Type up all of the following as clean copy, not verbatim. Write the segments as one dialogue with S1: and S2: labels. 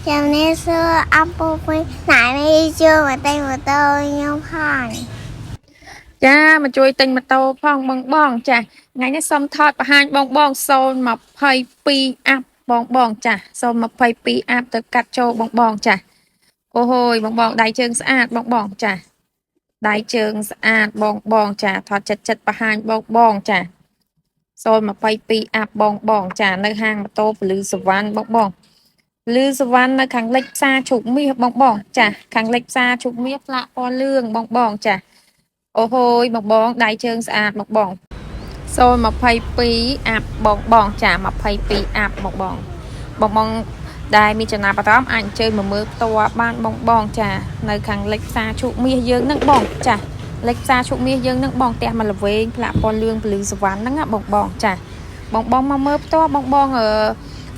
S1: Chào nên xưa ông bố với nãy đi chưa mà tay mà tôi nhau phải
S2: ចាមកជួយទិញម៉ូតូផងបងចាថ្ងៃនេះសុំថតបង្ហាញបង022អាប់បងចា022អាប់ទៅកាត់ចូលបងចាអូហូយបងដៃជើងស្អាតបងចាដៃជើងស្អាតបងចាថតចិត្តបង្ហាញបងចា022អាប់បងចានៅហាងម៉ូតូពលឺសវណ្ណបងលឺសវណ្ណនៅខាងលិចផ្សារជោគមាសបងចាខាងលិចផ្សារជោគមាសផ្លាកពណ៌លឿងបងចាអូហូយបងដៃជើងស្អាតបង022អាប់បងចា22អាប់បងដែលមានចំណាប់អារម្មណ៍អាចអញ្ជើញមកមើលផ្ទាល់បានបងចានៅខាងលិចផ្សារជោគមាសយើងនឹងបងចាលិចផ្សារជោគមាសយើងនឹងបងផ្ទះមកល្វែងផ្លាកពណ៌លឿងពលឺសវណ្ណហ្នឹងបងចាបងមកមើលផ្ទាល់បង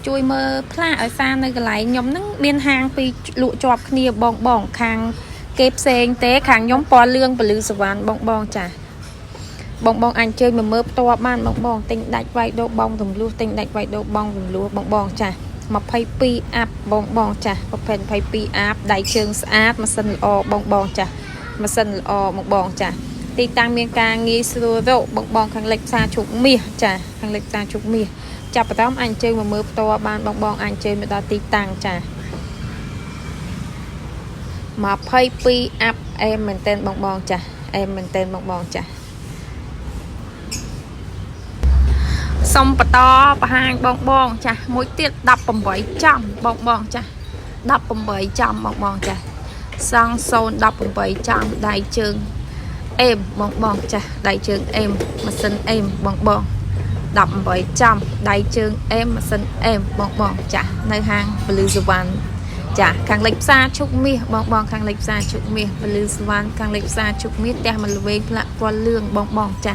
S2: ជួយមើលផ្លាកឲ្យសារនៅកន្លែងខ្ញុំហ្នឹងមានហាងពីរលក់ជាប់គ្នាបងខាងគេផ្សេងទេខាងខ្ញុំពណ៌លឿងពលឺសវណ្ណបងចាបងអញជើញមកមើលផ្ទាល់បានបងទិញដាច់វាយដូរបងរំលោះទិញដាច់វាយដូរបងរំលោះបងចា22អាប់បងចាប្រភេទ22អាប់ដៃជើងស្អាតម៉ាស៊ីនល្អបងចាម៉ាស៊ីនល្អបងចាទីតាំងមានការងាយស្រួលរកបងខាងលិចផ្សារជោគមាសចាខាងលិចផ្សារជោគមាសចាប់អារម្មណ៍អញជើញមកមើលផ្ទាល់បានបងអញជើញមកដល់ទីតាំងចា22អាប់អែមមែនតើបងចាអែមមែនតើបងចាសុំបន្តបង្ហាញបងចាមួយទៀត18ចំបងចា18ចំបងចាសង់018ចំដៃជើងអេមបងចាដៃជើងអេមម៉ាស៊ីនអេមបង18ចំដៃជើងអេមម៉ាស៊ីនអេមបងចានៅហាងពលឺសវណ្ណចាខាងលិចផ្សារជោគមាសបងខាងលិចផ្សារជោគមាសពលឺសវណ្ណខាងលិចផ្សារជោគមាសផ្ទះមកល្វែងផ្លាកពណ៌លឿងបងចា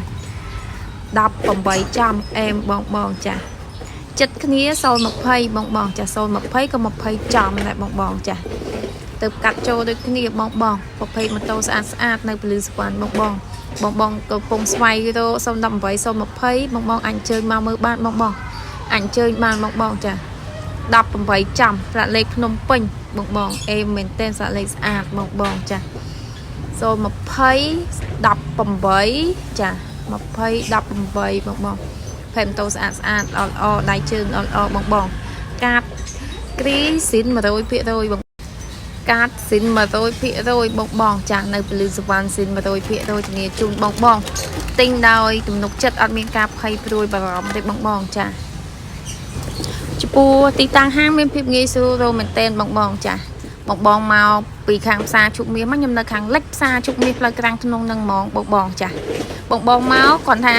S2: 18ចំអេមបងចាចិត្តគ្នា020បងចា020ក៏20ចំដែរបងចាទៅកាត់ចូលដូចគ្នាបងប្រភេទម៉ូតូស្អាតនៅពលឺសវណ្ណបងកំពុងស្វែងរក018 020បងអញជើញមកមើលបានបងអញជើញបានបងចា18ចំស្លាកលេខភ្នំពេញបងអេមមែនតើស្លាកលេខស្អាតបងចា020 18ចា20 18បងផែម៉ូតូស្អាតល្អដៃជើងល្អបងកាតគ្រីស៊ីន100%បងកាតស៊ីន100%បងចានៅពលឺសវណ្ណស៊ីន100%ធានាជូនបងទិញដោយទំនុកចិត្តអត់មានការភ័យព្រួយបារម្ភទេបងចាចំពោះទីតាំងហាងមានភាពងាយស្រួលរមែនតើបងចាបងមកពីខាងផ្សារជោគមាសមកខ្ញុំនៅខាងលិចផ្សារជោគមាសផ្លូវក្រាំងធ្នងនឹងហ្មងបងចាបងមកគាត់ថា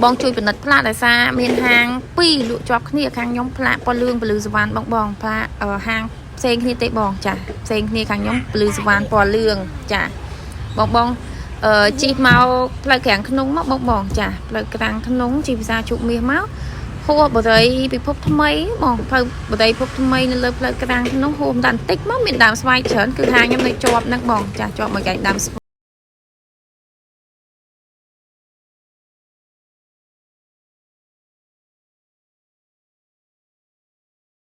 S2: បងជួយពិនិត្យផ្លាកដោយសារមានហាងពីរលក់ជាប់គ្នាខាងខ្ញុំផ្លាកពណ៌លឿងពលឺសវណ្ណបងផ្លាកហាងផ្សេងគ្នាទេបងចាផ្សេងគ្នាខាងខ្ញុំពលឺសវណ្ណពណ៌លឿងចាបងជីកមកផ្លូវក្រាំងធ្នងមកបងចាផ្លូវក្រាំងធ្នងជីផ្សារជោគមាសមកហួរបរិយពិភពថ្មីបងផ្លូវបរិយពិភពថ្មីនៅលើផ្លូវក្រាំងធ្នងហួរបន្តិចមកមានដើមស្វាយច្រើនគឺហាងខ្ញុំនៅជាប់ហ្នឹងបងចាជាប់មួយកែងដើម